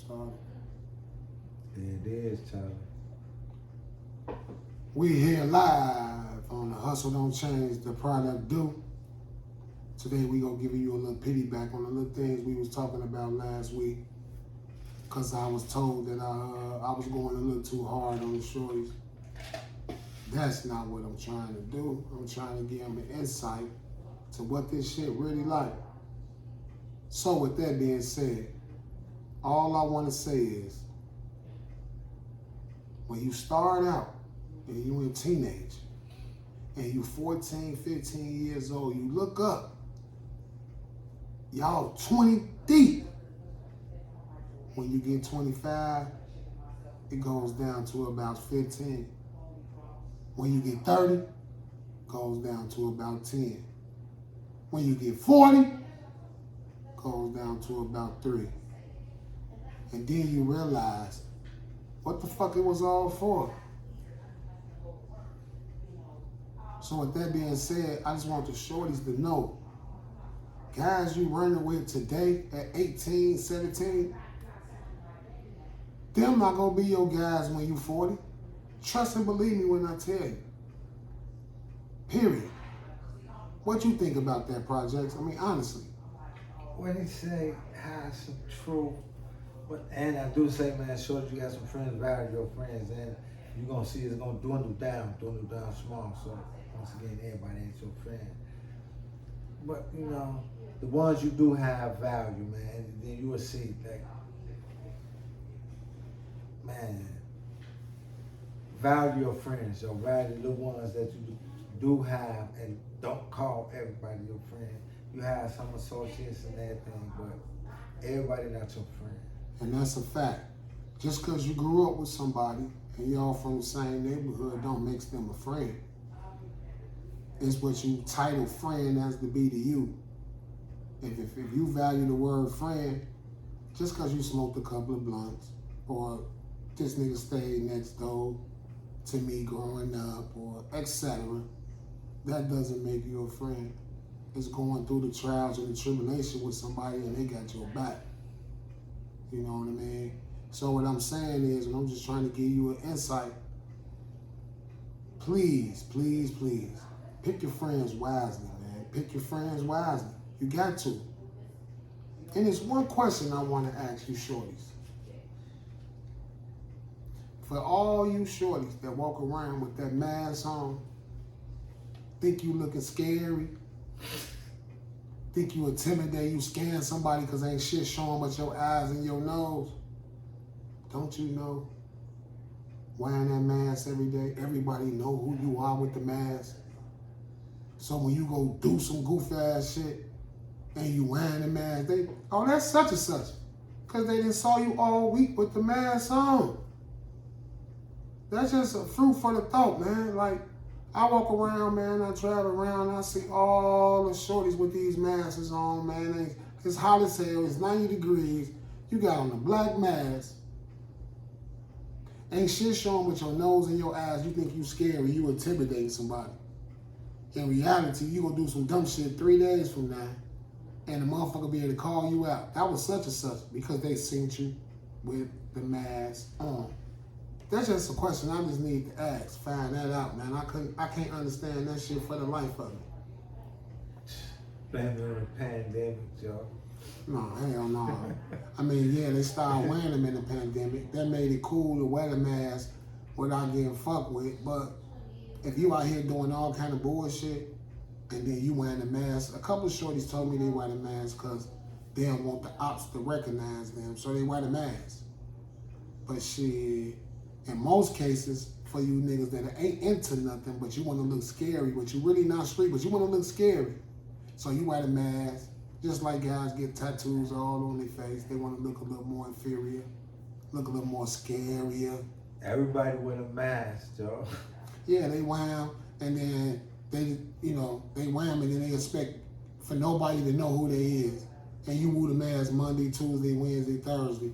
started. It is, Charlie. We here live on the Hustle Don't Change, the Product Do. Today we gonna give you a little pity back on the little things we was talking about last week. Cause I was told that I was going a little too hard on the shorties. That's not what I'm trying to do. I'm trying to give them an insight to what this shit really like. So with that being said, all I want to say is, when you start out and you a teenager and you 14, 15 years old, you look up, y'all 20 deep. When you get 25, it goes down to about 15. When you get 30, it goes down to about 10. When you get 40, it goes down to about 3. And then you realize what the fuck it was all for. So with that being said, I just want the shorties to know, guys you running with today at 18, 17, them not gonna be your guys when you 40. Trust and believe me when I tell you. Period. What you think about that, Projects? I mean, honestly. When he say have some truth, and I do say, man, sure you got some friends, value your friends, and you're gonna see it's gonna dwindle down small. So once again, everybody ain't your friend. But you know, the ones you do have value, man, then you will see like, man, value your friends, or value the ones that you do have, and don't call everybody your friend. You have some associates and everything, but everybody not your friend. And that's a fact. Just because you grew up with somebody and y'all from the same neighborhood don't make them a friend. It's what you title friend as to be to you. If you value the word friend, just because you smoked a couple of blunts, or this nigga stayed next door to me growing up, or etc., that doesn't make you a friend. It's going through the trials and the tribulation with somebody and they got your back. You know what I mean? So what I'm saying is, and I'm just trying to give you an insight, please, please, please, pick your friends wisely, man. Pick your friends wisely. You got to. And there's one question I want to ask you shorties. For all you shorties that walk around with that mask on, think you looking scary, think you intimidate, you scan somebody because ain't shit showing but your eyes and your nose. Don't you know, wearing that mask every day, everybody know who you are with the mask. So when you go do some goof ass shit and you wearing the mask, oh, that's such and such. Because they didn't saw you all week with the mask on. That's just a fruit for the thought, man. Like, I walk around, man, I travel around, I see all the shorties with these masks on, man. It's hot as hell, it's 90 degrees. You got on a black mask. Ain't shit showing with your nose and your eyes. You think you scary, you intimidating somebody. In reality, you gonna do some dumb shit 3 days from now, and the motherfucker be able to call you out. That was such and such, because they seen you with the mask on. That's just a question I just need to ask. Find that out, man. I can't understand that shit for the life of me. Blame it on the pandemic, Joe. No, hell no. I mean, yeah, they started wearing them in the pandemic. That made it cool to wear the mask without getting fucked with. But if you out here doing all kind of bullshit and then you wearing the mask, a couple of shorties told me they wear the mask because they don't want the ops to recognize them, so they wear the mask. But shit, in most cases, for you niggas that ain't into nothing, but you want to look scary, but you really not street, but you want to look scary. So you wear the mask, just like guys get tattoos all on their face. They want to look a little more inferior, look a little more scarier. Everybody with a mask, Joe. Yeah, they wear them, and then they wear them, and then they expect for nobody to know who they is. And you wore the mask Monday, Tuesday, Wednesday, Thursday.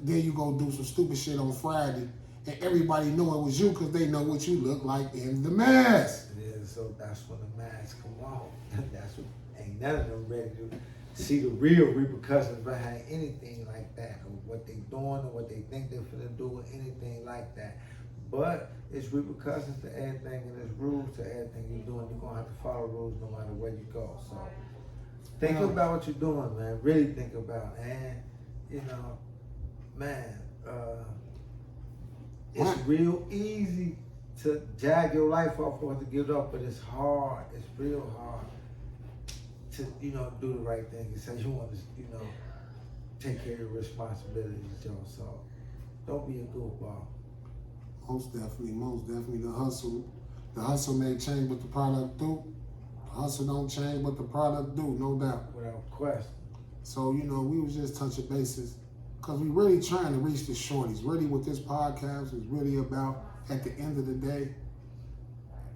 Then you go do some stupid shit on Friday, and everybody know it was you because they know what you look like in the mask. Yeah, so that's when the mask come off. That's what ain't none of them ready to see the real repercussions behind anything like like that, or what they doing, or what they think they're finna do, or anything like that. But it's repercussions to everything, and there's rules to everything you're doing. You're gonna have to follow rules no matter where you go. So think about what you're doing, man. Really think about, and you know, man, it's real easy to jag your life off or to give up, but it's hard. It's real hard to, you know, do the right thing. You say you want to, you know, take care of your responsibilities, Joe. So don't be a goofball. Most definitely. The hustle may change, but the product do. The hustle don't change, but the product do, no doubt. Without question. So, you know, we was just touching bases because we really trying to reach the shorties. Really what this podcast is really about, at the end of the day,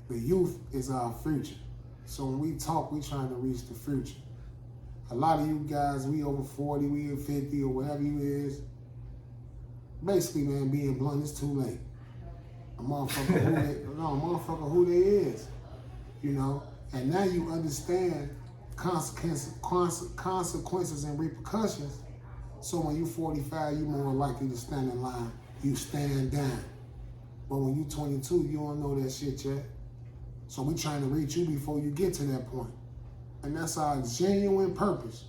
the youth is our future. So when we talk, we trying to reach the future. A lot of you guys, we over 40, we 50, or whatever you is. Basically, man, being blunt, it's too late. A motherfucker who they is, you know. And now you understand consequences and repercussions. So when you 45, you more likely to stand in line. You stand down. But when you 22, you don't know that shit yet. So we trying to reach you before you get to that point. And that's our genuine purpose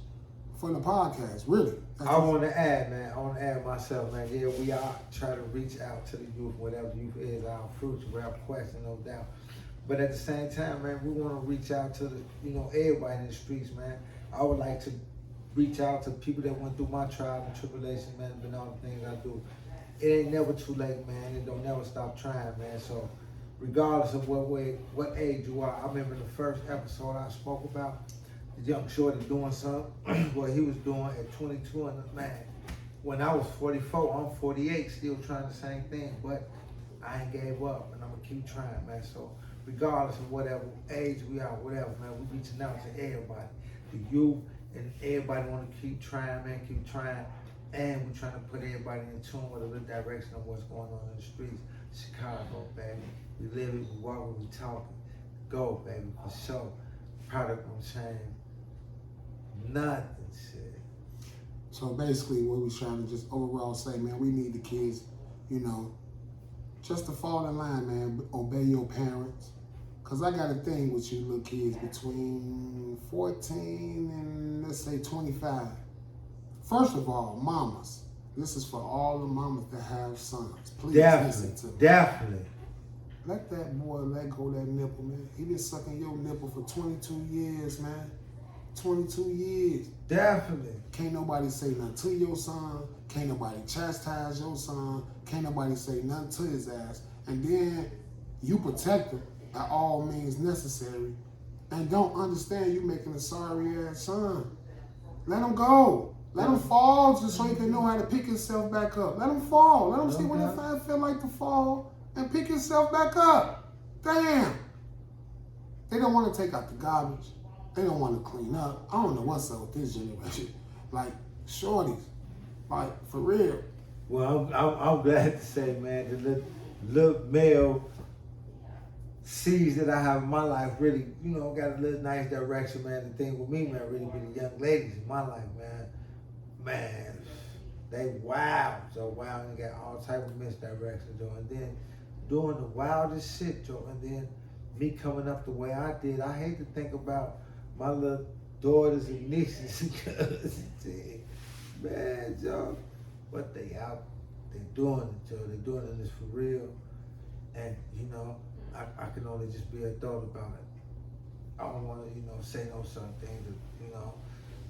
for the podcast, really. I want to add, man. I want to add myself, man. Yeah, we are trying to reach out to the youth, whatever youth is, our future, without question, no doubt. But at the same time, man, we want to reach out to the, you know, everybody in the streets, man. I would like to reach out to people that went through my trials and tribulations, man, and all the things I do. It ain't never too late, man. It don't never stop trying, man. So regardless of what age you are, I remember the first episode I spoke about, the young shorty doing something, what he was doing at 22, and man, when I was 44, I'm 48, still trying the same thing, but I ain't gave up, and I'm gonna keep trying, man. So regardless of whatever age we are, whatever, man, we reaching out to everybody, the youth, and everybody want to keep trying, man, keep trying, and we're trying to put everybody in tune with the direction of what's going on in the streets. Chicago, baby, we live it, we walk it, we talk it. Go, baby, for sure. Product won't change. Nothing, shit. So basically what we trying to just overall say, man, we need the kids, you know, just to fall in line, man, obey your parents. Cause I got a thing with you little kids between 14 and let's say 25. First of all, mamas, this is for all the mamas that have sons. Please listen to me. Definitely. Let that boy let go that nipple, man. He been sucking your nipple for 22 years, man. 22 years. Definitely. Can't nobody say nothing to your son. Can't nobody chastise your son. Can't nobody say nothing to his ass. And then you protect him at all means necessary and don't understand you making a sorry ass son. Let him go. Let him fall just so he can know how to pick himself back up. Let him fall. Let him see what it feel like to fall and pick himself back up. Damn. They don't want to take out the garbage. They don't want to clean up. I don't know what's up with this generation. Like, shorties. Like, for real. Well, I'm glad to say, man, the little male seeds that I have in my life really, you know, got a little nice direction, man. The thing with me, man, really be the young ladies in my life, man. Man, they wild. So wild and got all type of misdirection, Joe. And then doing the wildest shit, Joe. And then me coming up the way I did. I hate to think about my little daughters and nieces and cousins. Man, Joe. But they out. They doing it, Joe. They doing this for real. And, you know, I can only just be a thought about it. I don't want to, you know, say no certain things that, you know,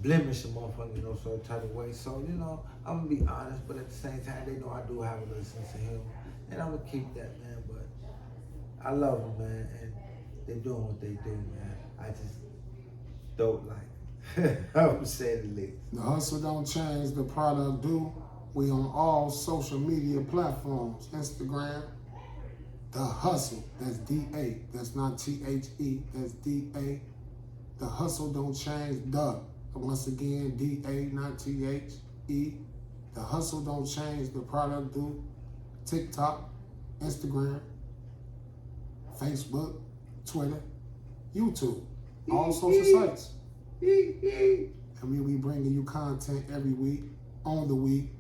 blemish a motherfucker in no certain type of way. So, you know, I'm going to be honest, but at the same time, they know I do have a little sense of humor. And I'm going to keep that, man. But I love them, man. And they're doing what they do, man. I just don't like it. I would say the least. The hustle don't change, the product do. We on all social media platforms. Instagram, The Hustle. That's D-A. That's not T-H-E. That's D-A. The hustle don't change. Duh. Once again, D-A, not T-H-E. The hustle don't change. The product do. TikTok, Instagram, Facebook, Twitter, YouTube. All social sites. And we bringing you content every week. on the week,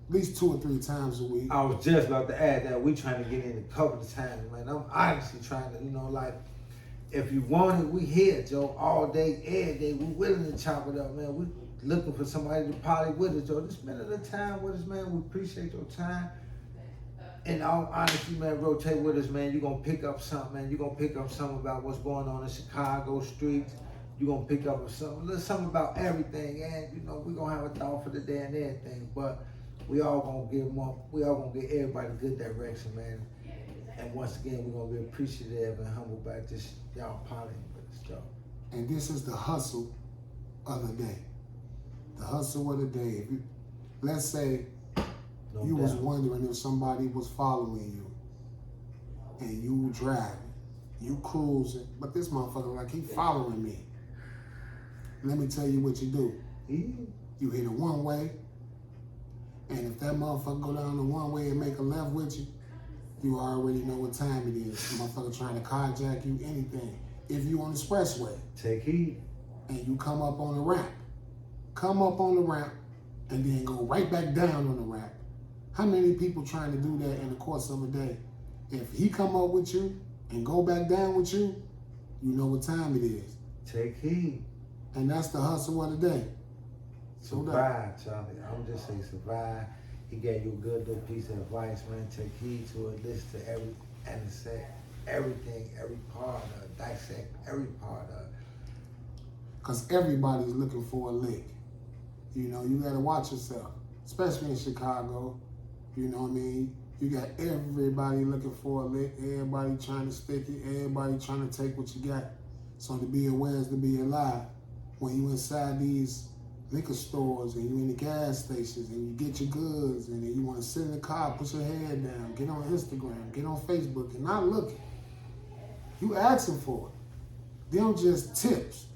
at least 2 or 3 times a week. I was just about to add that we trying to get in a couple of times, man. I'm honestly trying to, like, if you want it, we here, Joe, all day, every day. We willing to chop it up, man. We looking for somebody to party with us, Joe. Just spend a little time with us, man. We appreciate your time. And all honesty, man, rotate with us, man. You're going to pick up something, man. You're going to pick up something about what's going on in Chicago streets. You're going to pick up something about everything. And, we're going to have a thought for the day and everything. But we all going to give everybody good direction, man. And once again, we're going to be appreciative and humble about just y'all partying with us, Joe. And this is the hustle of the day. The hustle of the day. Let's say you was wondering if somebody was following you and you driving, you cruising, but this motherfucker like he following me. Let me tell you what you do. You hit a one way, and if that motherfucker go down the one way and make a left with you, you already know what time it is. The motherfucker trying to carjack you, anything. If you on the expressway, take heed. And you come up on the ramp, and then go right back down on the ramp. How many people trying to do that in the course of a day? If he come up with you and go back down with you, you know what time it is. Take heed. And that's the hustle of the day. Survive, Charlie. I'm just saying survive. He gave you a good little piece of advice, man. Take heed to it. Listen to everything, every part of it. Dissect every part of it. Because everybody's looking for a lick. You gotta watch yourself. Especially in Chicago. You know what I mean? You got everybody looking for a lick. Everybody trying to stick it. Everybody trying to take what you got. So to be aware is to be alive. When you inside these liquor stores and you in the gas stations and you get your goods and then you want to sit in the car, put your head down, get on Instagram, get on Facebook and not looking. You asking for it. Them just tips.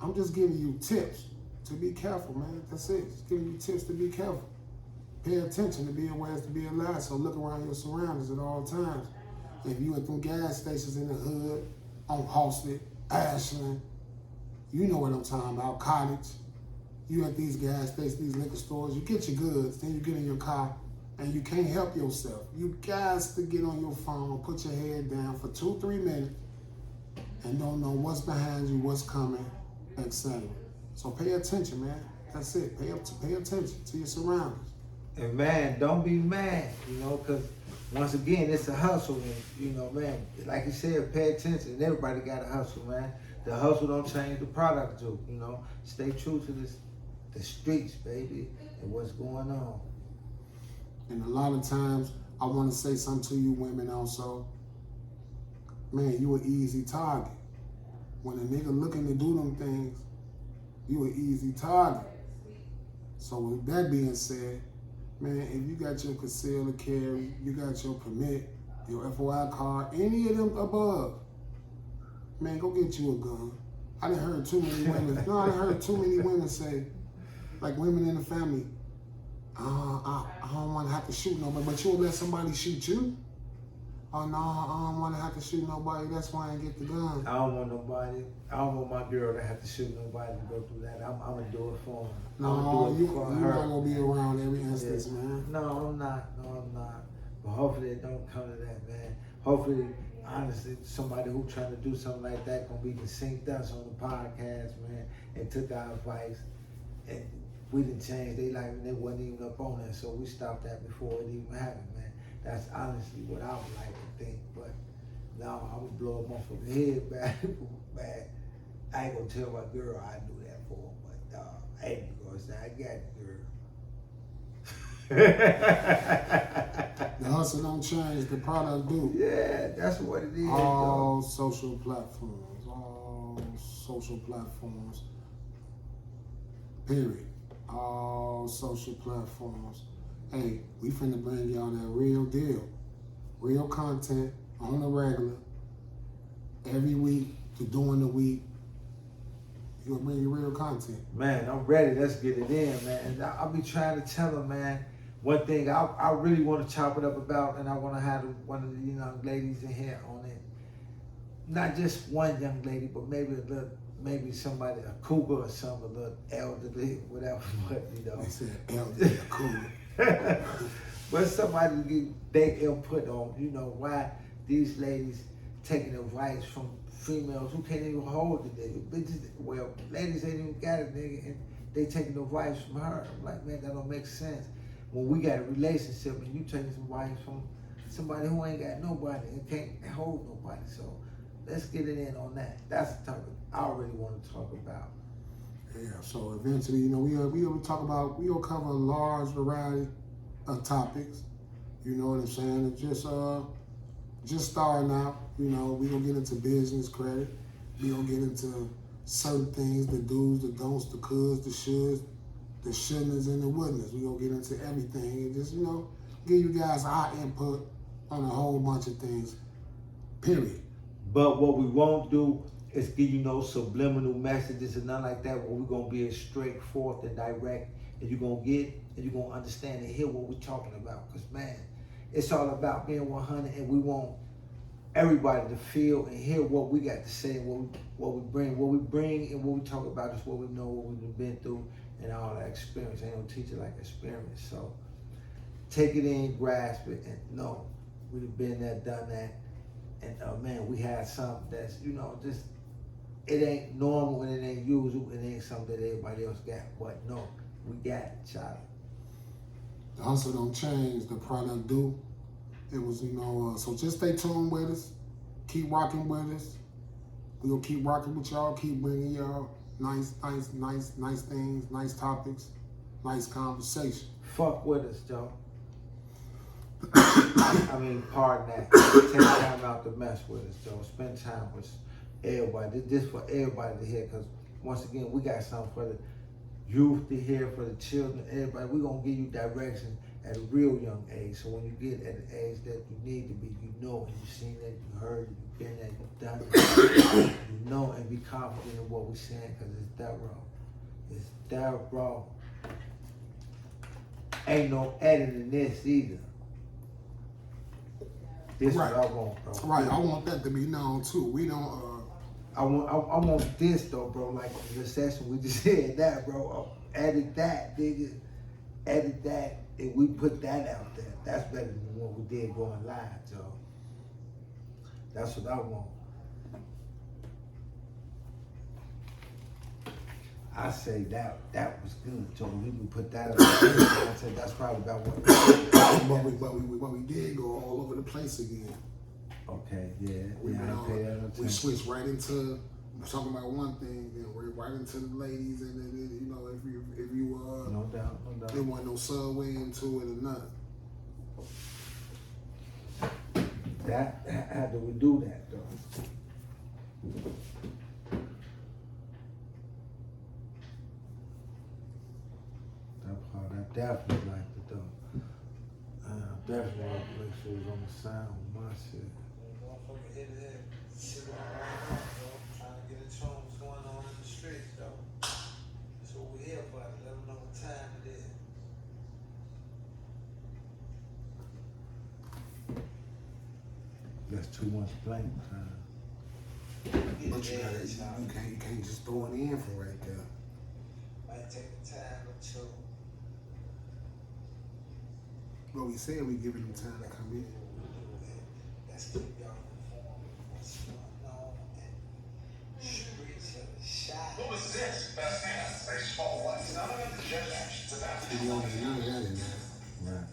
I'm just giving you tips to be careful, man. That's it. Just giving you tips to be careful. Pay attention, to be aware is to be alive. So look around your surroundings at all times. If you at them gas stations in the hood, on Halsted, Ashland, you know what I'm talking about, Cottage. You at these gas stations, these liquor stores, you get your goods, then you get in your car, and you can't help yourself. You got to get on your phone, put your head down for 2-3 minutes, and don't know what's behind you, what's coming, etc. So pay attention, man. That's it. Pay attention to your surroundings. And man, don't be mad, because once again, it's a hustle. And, man, like you said, pay attention. Everybody got to hustle, man. The hustle don't change the product, too. Stay true to the streets, baby, and what's going on. And a lot of times, I want to say something to you women also. Man, you an easy target. When a nigga looking to do them things, you an easy target. So with that being said, man, if you got your concealed carry, you got your permit, your FOI card, any of them above, man, go get you a gun. I done heard too many women say, like women in the family, I don't want to have to shoot nobody, but you'll let somebody shoot you? Oh no, I don't want to have to shoot nobody, that's why I ain't get the gun. I don't want my girl to have to shoot nobody to go through that. I'm going to do it for her. No, you're not going to be around every instance, man. No, I'm not. But hopefully it don't come to that, man. Hopefully, honestly, somebody who trying to do something like that gonna be synced us on the podcast, man, and took our advice, and we didn't change their life, and they wasn't even up on us, so we stopped that before it even happened, man. That's honestly what I would like to think, but no, I would blow a motherfucking head back, man. I ain't gonna tell my girl I do that for her, but I ain't gonna say I got it, girl. The hustle don't change, the product do. Yeah, that's what it is. All social platforms. Period. All social platforms. Hey, we finna bring y'all that real deal. Real content on the regular. Every week to during the week. You'll bring you real content. Man, I'm ready. Let's get it in, man. And I'll be trying to tell them, man, one thing I really want to chop it up about, and I want to have one of the young ladies in here on it. Not just one young lady, but maybe maybe somebody, a cougar or something, a little elderly, whatever, but you know. They said elderly, a cougar. But somebody get their input on, you know, why these ladies taking advice from females who can't even hold the nigga. Bitches, well, ladies ain't even got a nigga and they taking advice from her. I'm like, man, that don't make sense. When we got a relationship and you taking some advice from somebody who ain't got nobody and can't hold nobody. So let's get it in on that. That's the topic I really want to talk about. Yeah, so eventually, you know, we'll cover a large variety of topics. You know what I'm saying? It's just starting out. You know, we gonna get into business credit. We gonna get into certain things, the do's, the don'ts, the coulds, the shoulds, the shouldn'ts, and the wouldn'ts. We gonna get into everything and just, you know, give you guys our input on a whole bunch of things. Period. But what we won't do is give you no subliminal messages and nothing like that. Where we're gonna be as straightforward and direct, and you're gonna get and you're gonna understand and hear what we're talking about. Cause man, it's all about being 100, and we want everybody to feel and hear what we got to say, and what we bring, and what we talk about is what we know, what we've been through, and all that experience. Ain't no teacher like experience. So take it in, grasp it, and know we've been there, done that, and man, we had something that's, you know, just it ain't normal and it ain't usual, it ain't something that everybody else got. But no, we got it, child. The hustle don't change, the product do. It was, you know, so just stay tuned with us. Keep rocking with us. We gonna keep rocking with y'all, keep bringing y'all nice things, nice topics, nice conversation. Fuck with us, Joe. I mean, pardon that. Take time out to mess with us, Joe. Spend time with everybody. This for everybody to hear, because once again, we got something for the youth to hear, for the children, everybody. We're gonna give you direction at a real young age. So when you get at an age that you need to be, you know, and you've seen it, you heard it, you've been there, you've done it. You know, and be confident in what we're saying, because it's that raw. It's that raw. Ain't no editing this either. This is Right. what I want, bro. Right, I want that to be known too. We don't. I want this though, bro. Like the session we just said that, bro. Edit that, nigga. Edit that, and we put that out there. That's better than what we did going live, Joe. That's what I want. I say that was good, Joe. We can put that out there. I said that's probably about what. But we did go all over the place again. Okay, yeah. We We switched right into talking about one thing, then we're right into the ladies, and then, you know, if you no doubt. there wasn't no subway into it or nothing. How do we do that though? That part I definitely like to do. Definitely want to make sure it's on the sound with my shit. Motherfucker hit it. Shit trying to get a tune what's going on in the streets though. That's what we're here for, to let them know what time it is. That's too much blank time. But you can't just throw it in from right there. Might take a time or two. But we said we giving them time to come in. Let's keep y'all informed of what's going on and streets of the shot. What was this? A small one. None of the judges. It's about to You know, there's none of that in there. Right.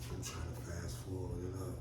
I'm trying to fast forward it up.